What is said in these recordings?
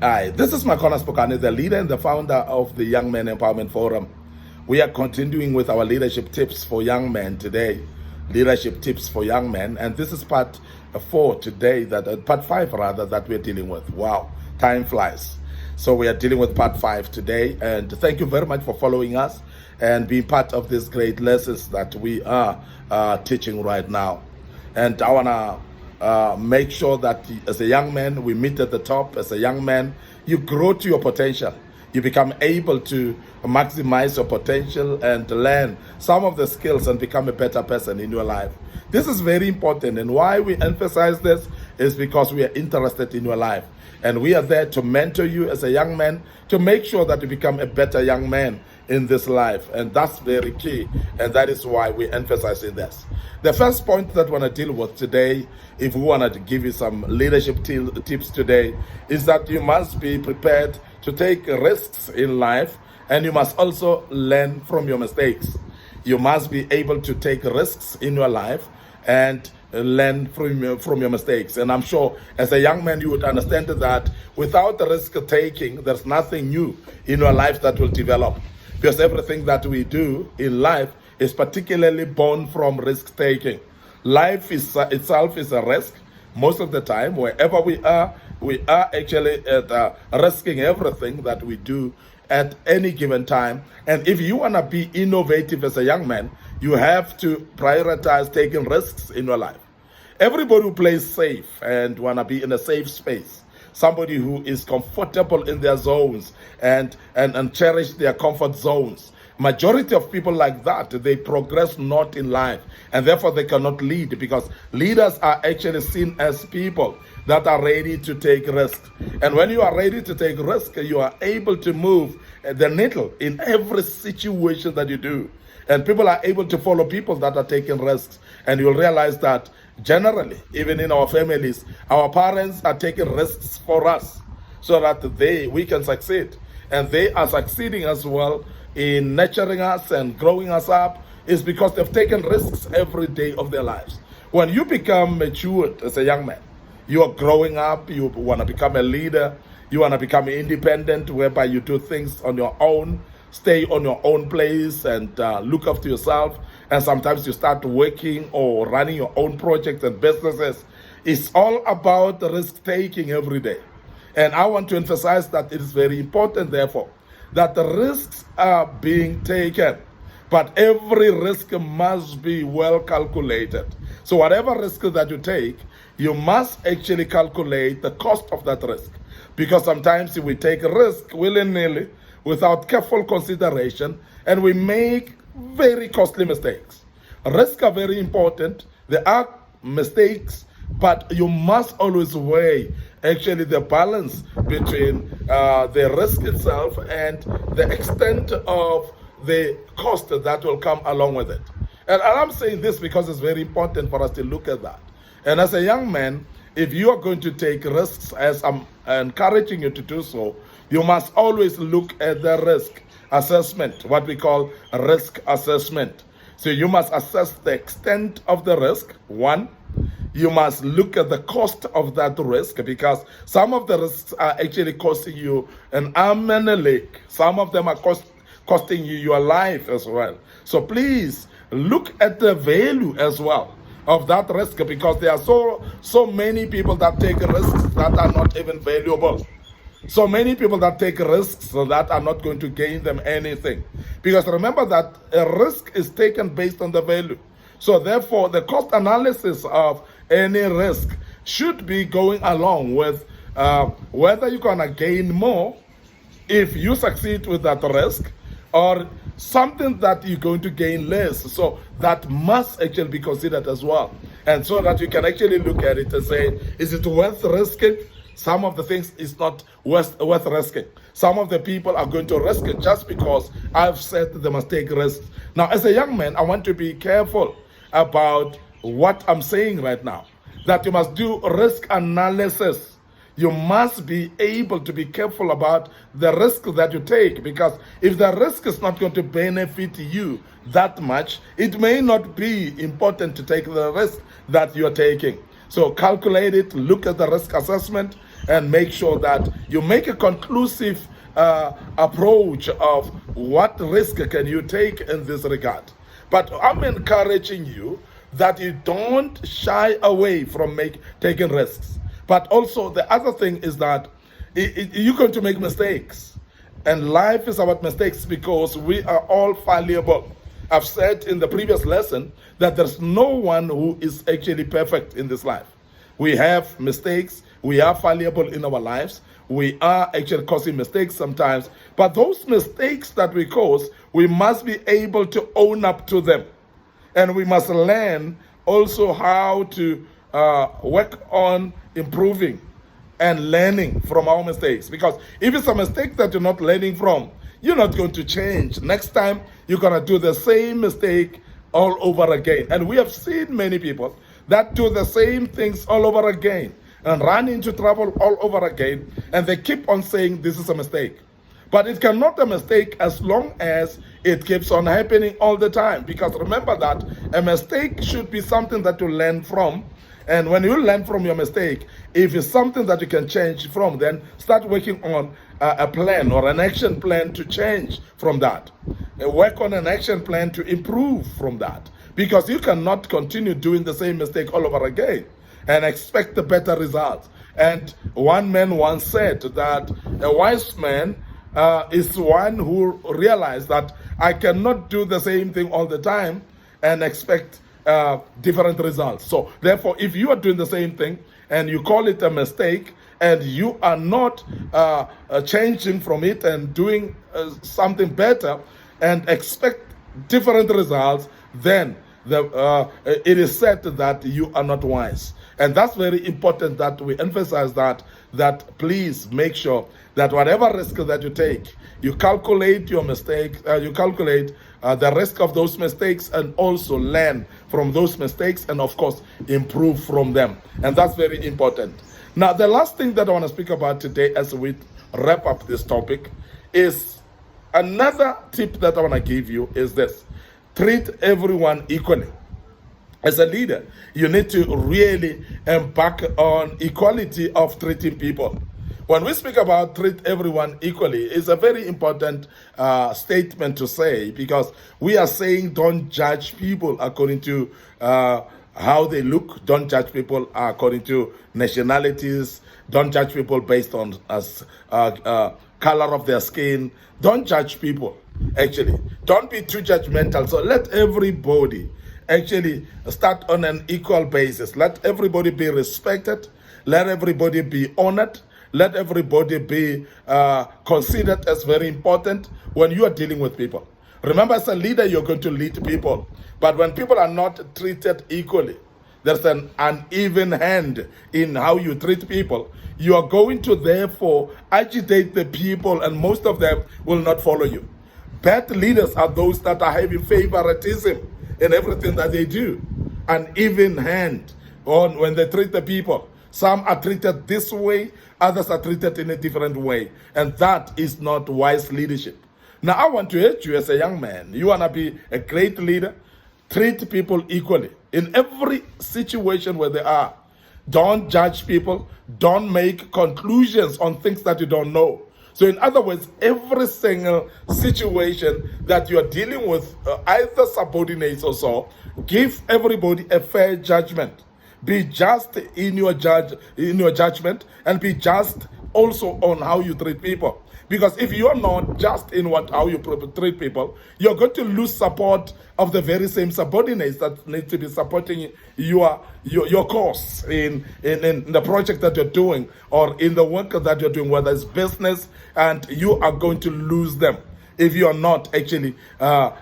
Hi, this is Micornus, Phokane, the leader and the founder of the Young Men Empowerment Forum. We are continuing with our leadership tips for young men today. Leadership tips for young men, and this is part 4 today, part 5 rather, that we're dealing with. Wow, time flies. So we are dealing with part 5 today, and thank you very much for following us and being part of these great lessons that we are teaching right now. And I want to make sure that as a young man, we meet at the top. As a young man, you grow to your potential. You become able to maximize your potential and learn some of the skills and become a better person in your life. This is very important, and why we emphasize this is because we are interested in your life. And we are there to mentor you as a young man to make sure that you become a better young man in this life. And that's very key. And that is why we emphasize in this. The first point that we want to deal with today, if we want to give you some leadership tips today, is that you must be prepared to take risks in life, and you must also learn from your mistakes. You must be able to take risks in your life and learn from your mistakes. And I'm sure as a young man you would understand that without the risk taking, there's nothing new in your life that will develop, because everything that we do in life is particularly born from risk taking. Life itself is a risk. Most of the time, wherever we are actually risking everything that we do at any given time. And if you want to be innovative as a young man, you have to prioritize taking risks in your life. Everybody who plays safe and want to be in a safe space, somebody who is comfortable in their zones and cherish their comfort zones. Majority of people like that, they progress not in life, and therefore they cannot lead, because leaders are actually seen as people that are ready to take risks. And when you are ready to take risks, you are able to move the needle in every situation that you do. And people are able to follow people that are taking risks. And you'll realize that generally, even in our families, our parents are taking risks for us so that we can succeed. And they are succeeding as well in nurturing us and growing us up, is because they've taken risks every day of their lives. When you become matured as a young man, you are growing up, you want to become a leader, you want to become independent, whereby you do things on your own, stay on your own place and look after yourself. And sometimes you start working or running your own projects and businesses. It's all about risk taking every day. And I want to emphasize that it is very important, therefore, that the risks are being taken, but every risk must be well calculated. So whatever risk that you take, you must actually calculate the cost of that risk, because sometimes we take a risk willy-nilly without careful consideration, and we make very costly mistakes. Risks are very important. There are mistakes, but you must always weigh actually the balance between the risk itself and the extent of the cost that will come along with it. And I'm saying this because it's very important for us to look at that. And as a young man, if you are going to take risks, as I'm encouraging you to do so, you must always look at the risk assessment, what we call risk assessment. So you must assess the extent of the risk, one. You must look at the cost of that risk, because some of the risks are actually costing you an arm and a leg. Some of them are costing you your life as well. So please look at the value as well of that risk, because there are so many people that take risks that are not even valuable. So many people that take risks that are not going to gain them anything. Because remember that a risk is taken based on the value. So therefore, the cost analysis of any risk should be going along with whether you're going to gain more if you succeed with that risk, or something that you're going to gain less. So that must actually be considered as well. And so that you can actually look at it and say, is it worth risking? Some of the things is not worth risking. Some of the people are going to risk it just because I've said they must take risks. Now, as a young man, I want to be careful about what I'm saying right now, that you must do risk analysis. You must be able to be careful about the risk that you take, because if the risk is not going to benefit you that much, it may not be important to take the risk that you're taking. So calculate it, look at the risk assessment, and make sure that you make a conclusive approach of what risk can you take in this regard. But I'm encouraging you that you don't shy away from taking risks. But also the other thing is that you're going to make mistakes. And life is about mistakes because we are all fallible. I've said in the previous lesson that there's no one who is actually perfect in this life. We have mistakes. We are fallible in our lives. We are actually causing mistakes sometimes. But those mistakes that we cause, we must be able to own up to them. And we must learn also how to work on improving and learning from our mistakes. Because if it's a mistake that you're not learning from, you're not going to change. Next time, you're going to do the same mistake all over again. And we have seen many people that do the same things all over again and run into trouble all over again. And they keep on saying this is a mistake. But it cannot be a mistake as long as it keeps on happening all the time. Because remember that a mistake should be something that you learn from. And when you learn from your mistake, if it's something that you can change from, then start working on a plan or an action plan to change from that. Work on an action plan to improve from that. Because you cannot continue doing the same mistake all over again and expect the better results. And one man once said that a wise man is one who realized that I cannot do the same thing all the time and expect different results. So therefore, if you are doing the same thing and you call it a mistake and you are not changing from it and doing something better and expect different results, then it is said that you are not wise. And that's very important that we emphasize that please make sure that whatever risk that you take, you calculate your mistake, you calculate the risk of those mistakes and also learn from those mistakes and of course improve from them. And that's very important. Now, the last thing that I want to speak about today as we wrap up this topic is another tip that I want to give you is this: treat everyone equally. As a leader, you need to really embark on equality of treating people. When we speak about treat everyone equally, it's a very important statement to say, because we are saying don't judge people according to how they look, don't judge people according to nationalities, don't judge people based on color of their skin, don't judge people, actually. Don't be too judgmental. So let everybody actually start on an equal basis. Let everybody be respected. Let everybody be honored. Let everybody be considered as very important when you are dealing with people. Remember, as a leader, you're going to lead people. But when people are not treated equally, there's an uneven hand in how you treat people. You are going to therefore agitate the people, and most of them will not follow you. Bad leaders are those that are having favoritism in everything that they do. An even hand on when they treat the people. Some are treated this way, others are treated in a different way. And that is not wise leadership. Now, I want to urge you as a young man, you want to be a great leader, treat people equally in every situation where they are. Don't judge people. Don't make conclusions on things that you don't know. So in other words, every single situation that you are dealing with, either subordinates or so, give everybody a fair judgment. Be just in your judgment, and be just also on how you treat people. Because if you're not just in how you treat people, you're going to lose support of the very same subordinates that need to be supporting your cause in the project that you're doing or in the work that you're doing, whether it's business, and you are going to lose them if you are not actually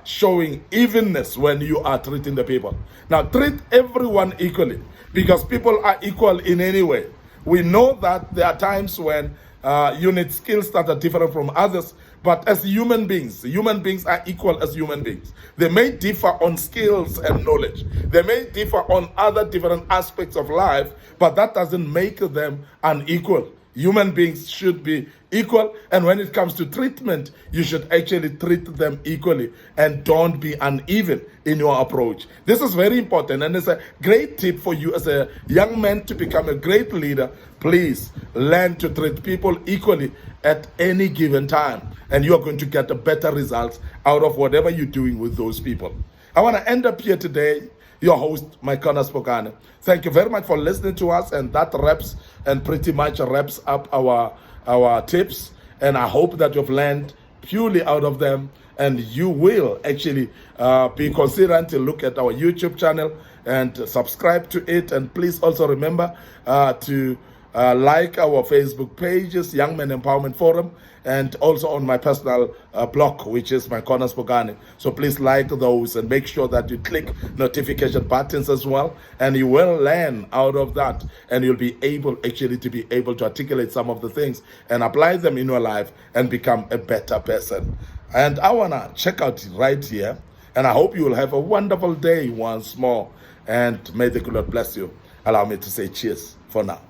showing evenness when you are treating the people. Now, treat everyone equally, because people are equal in any way. We know that there are times when you need skills that are different from others, but as human beings are equal as human beings. They may differ on skills and knowledge. They may differ on other different aspects of life, but that doesn't make them unequal. Human beings should be equal, and when it comes to treatment, you should actually treat them equally and don't be uneven in your approach. This is very important, and it's a great tip for you as a young man to become a great leader. Please learn to treat people equally at any given time, and you are going to get a better results out of whatever you're doing with those people. I want to end up here today. Your host, Micornus Phokane. Thank you very much for listening to us, and that wraps and pretty much wraps up our tips. And I hope that you've learned purely out of them, and you will actually be considerate to look at our YouTube channel and subscribe to it. And please also remember to like our Facebook pages, Young Men Empowerment Forum, and also on my personal blog, which is Micornus Phokane. So please like those and make sure that you click notification buttons as well, and you will learn out of that, and you'll be able actually to be able to articulate some of the things and apply them in your life and become a better person. And I want to check out right here, and I hope you will have a wonderful day once more, and may the good Lord bless you. Allow me to say cheers for now.